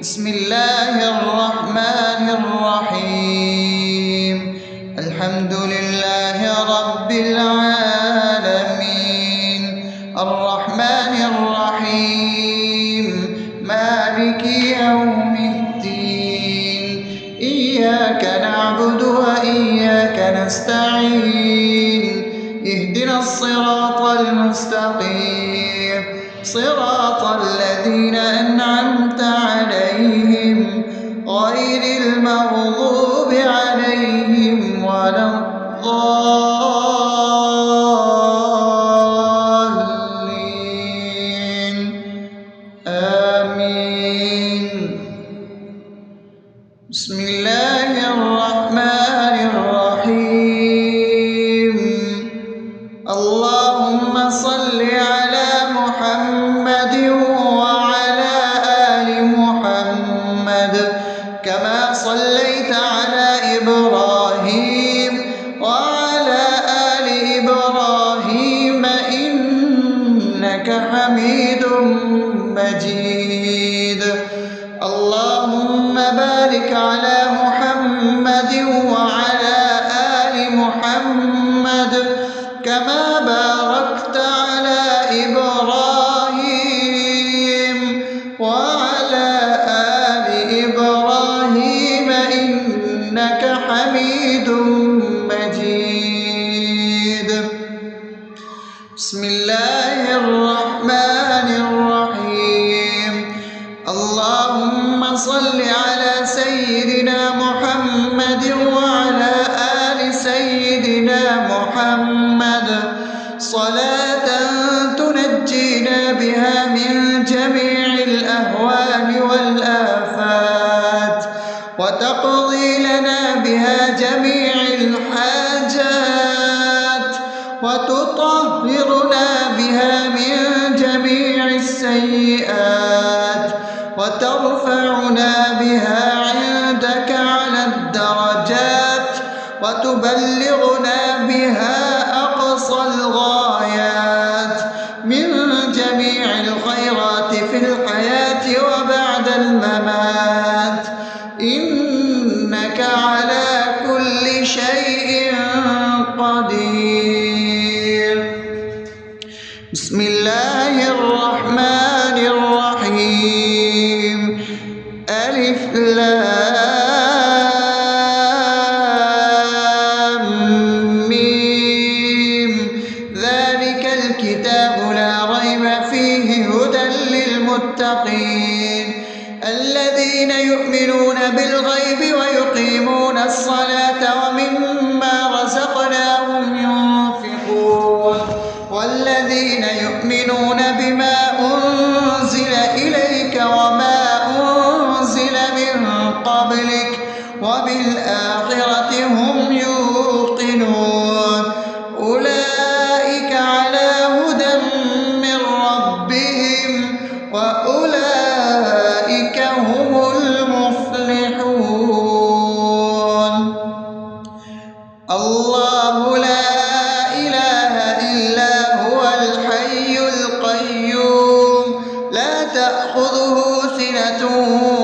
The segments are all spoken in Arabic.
بسم الله الرحمن الرحيم. الحمد لله رب العالمين، الرحمن الرحيم، مالك يوم الدين. إياك نعبد وإياك نستعين، اهدنا الصراط المستقيم، صراط الذين أنعمت عليهم غير المغضوب عليهم ولا الضالين. آمين. بسم الله الرحمن الرحيم. اللهم صل على محمد وعلى آل محمد كما صليت على إبراهيم وعلى آل إبراهيم إنك حميد مجيد. اللهم بارك على محمد وعلى آل محمد كما باركت على إبراهيم وعلى آل إبراهيم إنك حميد مجيد. بسم الله الرحمن الرحيم. اللهم صل على سيدنا محمد وعلى آل سيدنا محمد صلاة تنجينا بها من جميع الأهوال والآفات وتقضي لنا بها جميع الحاجات وتطهرنا بها من جميع السيئات وترفعنا بها عندك على الدرجات وتبلغنا بها أقصى الغايات من جميع الخيرات في الحياة وبعد الممات، إنك على كل شيء قدير. بسم الله الرحمن الرحيم. ألف لام ميم. ذلك الكتاب لا ريب فيه هدى للمتقين الذين يؤمنون بالغيب ويقيمون الصلاة ومما رزقناهم ينفقون والذين يؤمنون بما أنزل إليك وما أنزل من قبلك وبالآخرة هم يوقنون أولئك على هدى من ربهم وأولئك هم المفلحون. الله لا إله إلا هو الحي القيوم لا تأخذه سنة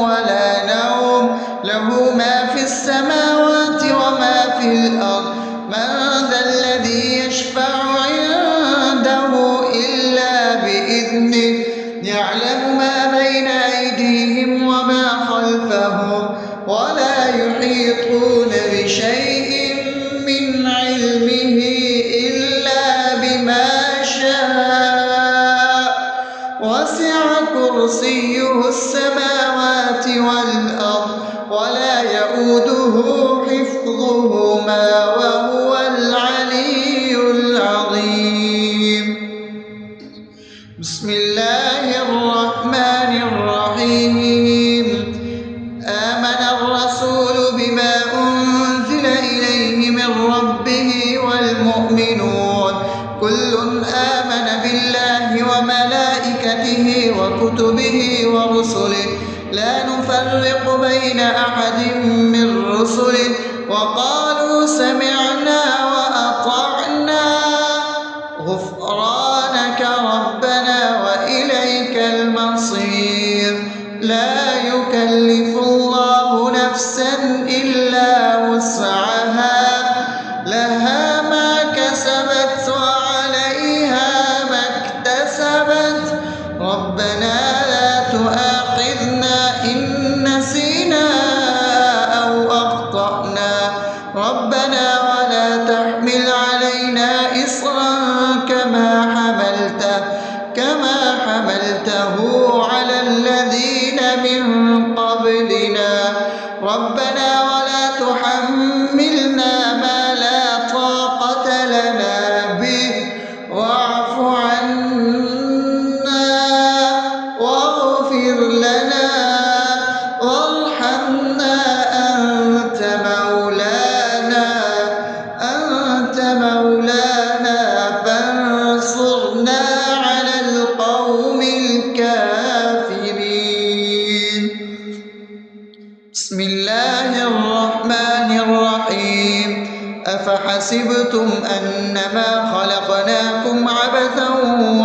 ولا نوم له ما في السماوات وما في الأرض. من ذا الذي يشفع عنده إلا بإذنه يعلم ما بين أيديهم وما خلفهم ولا يحيطون بشيء من علمه إلا بما شاء وسع كرسيه السماوات والأرض ولا يؤوده حفظهما وهو العلي العظيم. بسم الله الرحمن الرحيم. آمن الرسول بما أنزل إليه من ربه والمؤمنون كل آمن بالله وملائكته وكتبه ورسله لا نفرق بين أحد من رسله وقالوا سمعنا وأطعنا غفرانك ربنا وإليك المصير. لا يكلف يكلف الله نفسا إلا وسعها لها ما كسبت وعليها ما اكتسبت ربنا لا تؤاخذنا إن نسينا أو أخطأنا ربنا ولا تحمل علينا إصرا كما حملته على الذين من قبلنا ربنا ولا تحملنا ما لا طاقة لنا به واعف عنا واغفر لنا وارحمنا أنت مولانا فانصرنا على القوم الكافرين. بسم الله الرحمن الرحيم أفحسبتم أنما خلقناكم عبثا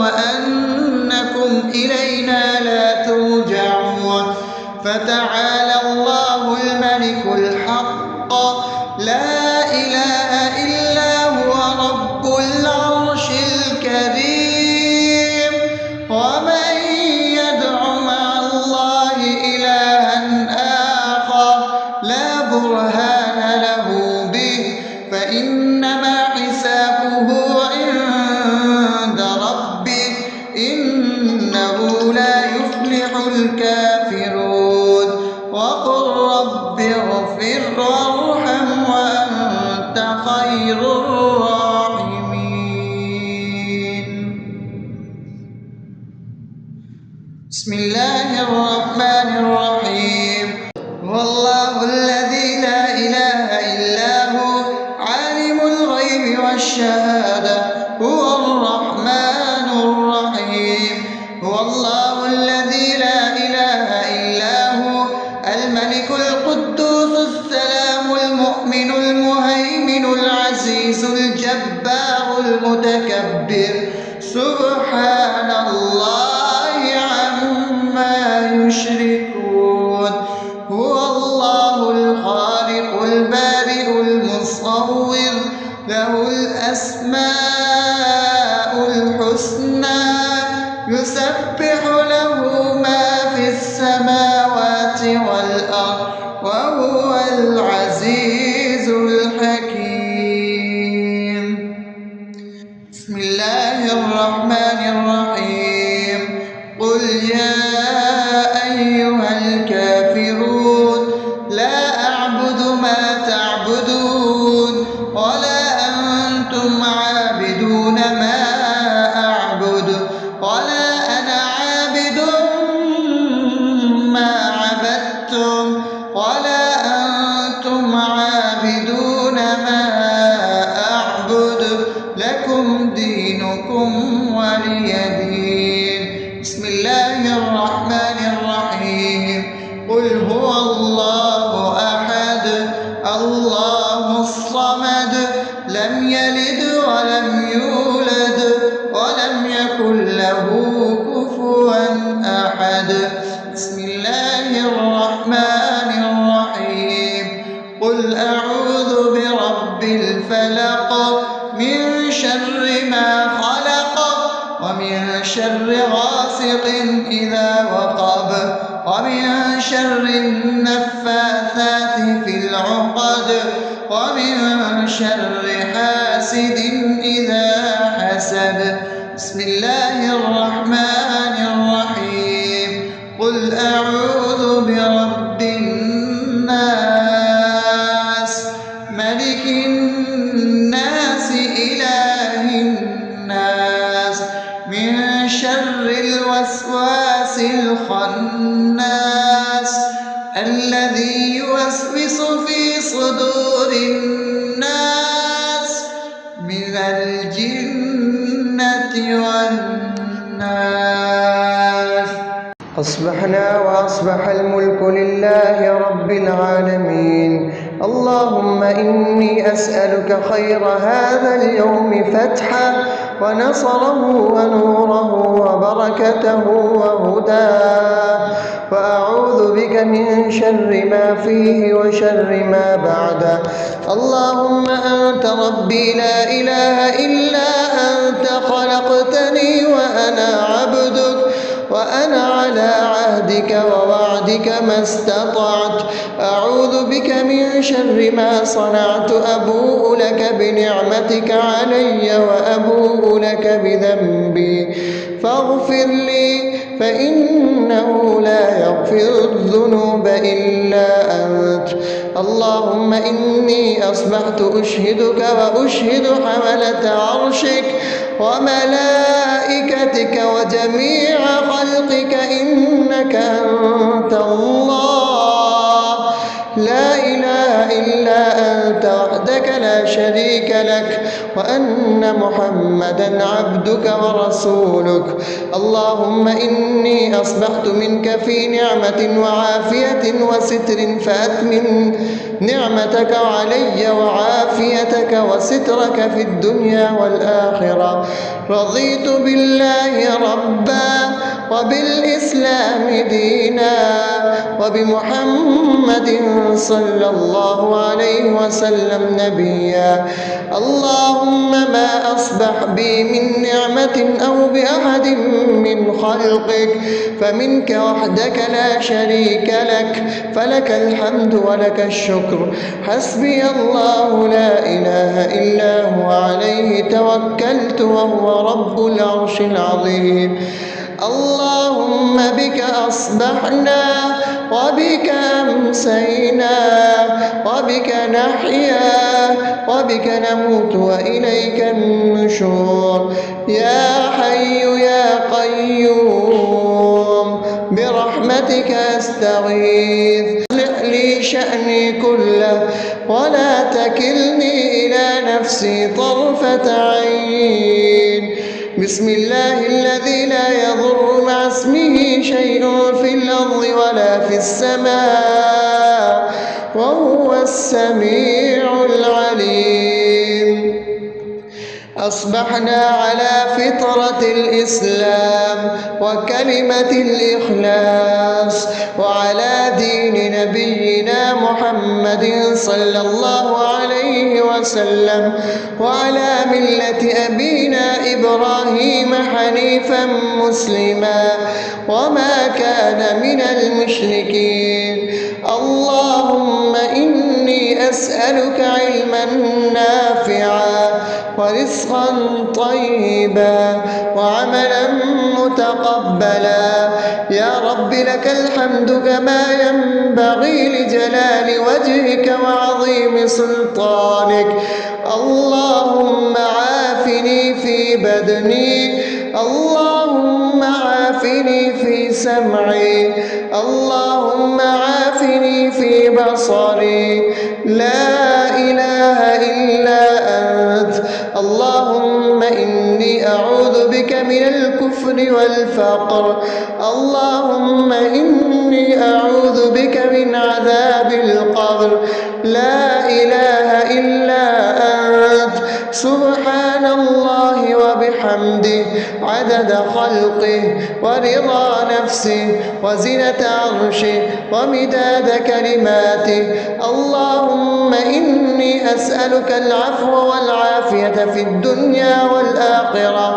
وأنكم إلينا لا ترجعون فتعالى الله الملك الحق لا إله إلا هو رب العرش الكريم ومن يدع مع الله إلها آخر لا برهان له به فإنما حسابه عند ربه إنه لا يفلح الكافرون وقل رب اغفر وارحم وأنت خير الراحمين. بسم الله الرحمن الرحيم هو الله الذي لا إله إلا هو عالم الغيب والشهادة هو الرحمن الرحيم هو الله الذي لا إله إلا هو الملك القدوس السلام المؤمن المهيمن العزيز الجبار المتكبر سبحان الله عما يشركون هو الله الخالق البارئ المصور له الأسماء الحسنى يسبح له ما في السماوات والأرض وهو العزيز الحكيم. بسم الله الرحمن الرحيم قل يا أيها الكافرون لا أعبد ما تعبدون ولا أنتم عابدون ما أعبد ولا أنا عابد ما عبدتم ولا أنتم عابدون ما أعبد لكم دينكم ولي دين. بسم الله الرحمن الرحيم قل هو الله أحد الله الصمد لم يلد ولم يولد ولم يكن له كفوا أحد. بسم الله الرحمن الرحيم قل أعوذ برب الفلق من شر ما خلق ومن شر غاسق إذا وقب ومن شر النفاثات في العقد ومن شر حاسد إذا حسد. بسم الله الرحمن الرحيم قل أعوذ برب الناس ملك الناس إله الناس من شر الوسواس الخناس الذي يوسوس في صدور الناس من الجنة والناس. أصبحنا وأصبح الملك لله رب العالمين اللهم إني أسألك خير هذا اليوم فتحه ونصره ونوره وبركته وهداه، وأعوذ بك من شر ما فيه وشر ما بعده. اللهم أنت ربي لا إله إلا أنت، خلقتني وأنا عبدك، وأنا على عهدك ووعدك ما استطعت. أعوذ بك من شر ما صنعت، أبوء لك بنعمتك علي وأبوء لك بذنبي، فاغفر لي فإنه لا يغفر الذنوب إلا أنت. اللهم إني أصبحت أشهدك وأشهد حملة عرشك وملائكتك وجميع خلقك إنك أنت الله، لا إله إلا أنت وحدك لا شريك لك، وأن محمدا عبدك ورسولك. اللهم إني أصبحت منك في نعمة وعافية وستر، فأتمم نعمتك علي وعافيتك وسترك في الدنيا والآخرة. رضيت بالله ربا وبالإسلام دينا وبمحمد صلى الله عليه وسلم نبيا. اللهم ما أصبح بي من نعمة أو بأحد من خلقك فمنك وحدك لا شريك لك، فلك الحمد ولك الشكر. حسبي الله لا إله إلا هو، عليه توكلت وهو رب العرش العظيم. اللهم بك أصبحنا وبك أمسينا وبك نحيا وبك نموت وإليك النشور. يا حي يا قيوم برحمتك أستغيث، أصلح لي شأني كله ولا تكلني إلى نفسي طرفة عين. بسم الله الذي لا يضر مع اسمه شيء في الأرض ولا في السماء وهو السميع العليم. أصبحنا على فطرة الإسلام وكلمة الإخلاص وعلى دين نبينا محمد صلى الله عليه وسلم وعلى ملة أبينا إبراهيم حنيفا مسلما وما كان من المشركين. اللهم إني أسألك علما نافعا ورزقا طيبا وعملا متقبلا. يا رب لك الحمد كما ينبغي لجلال وجهك وعظيم سلطانك. اللهم عافني في بدني، اللهم عافني في سمعي، اللهم عافني في بصري. لا إله إلا أنت. اللهم إني أعوذ بك من الكفر والفقر. اللهم إني أعوذ بك من عذاب القبر. لا إله إلا أنت. سبحان الله وبحمده عدد خلقه ورضا نفسه وزنة عرشه ومداد كلماته. اللهم إني أسألك العفو والعافية في الدنيا والآخرة.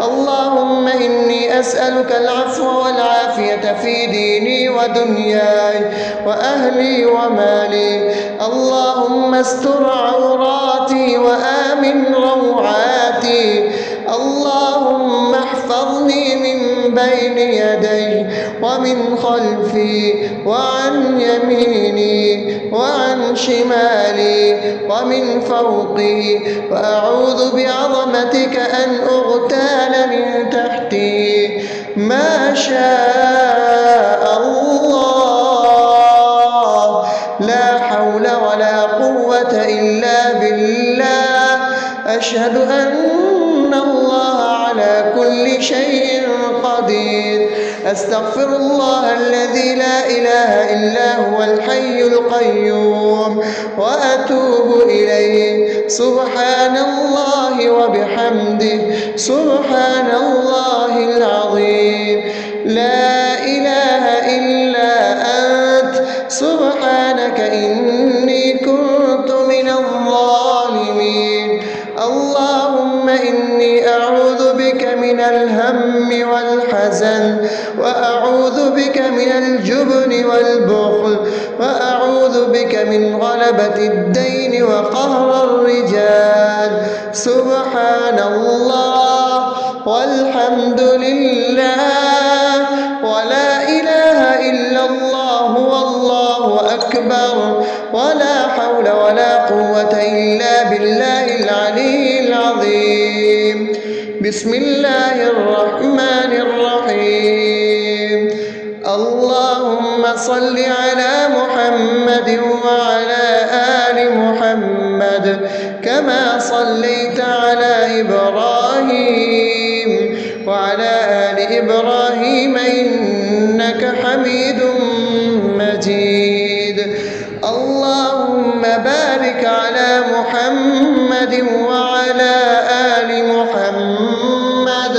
اللهم إني أسألك العفو والعافية في ديني ودنياي وأهلي ومالي. اللهم استر عوراتي وآمن روعاتي. اللهم احفظني من بين يدي ومن خلفي وعن يميني وعن شمالي ومن فوقي، وأعوذ بعظمتك أن أغتال من تحتي. ما شاء الله، لا حول ولا قوة إلا بالله. أشهد أن الله على كل شيء قدير. أستغفر الله الذي لا إله إلا هو الحي القيوم وأتوب إليه. سبحان الله وبحمده سبحان الله العظيم. لا إله إلا أنت سبحانك إني كنت من الظالمين. اللهم إني أعوذ بك من الهم والحزن، وأعوذ بك من الجبن والبخل، وأعوذ بك من غلبة الدين وقهر الرجال. سبحان الله والحمد لله ولا إله إلا الله والله أكبر ولا حول ولا قوة إلا بالله العلي العظيم. بسم الله الرحمن الرحيم. اللهم صل على محمد وعلى آل محمد كما صليت على إبراهيم وعلى آل إبراهيم إنك حميد مجيد. اللهم بارك على محمد وعلى آل محمد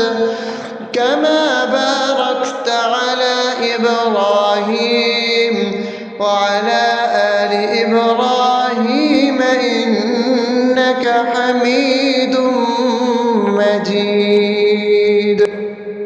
كما باركت على إبراهيم وعلى آل إبراهيم إنك حميد مجيد.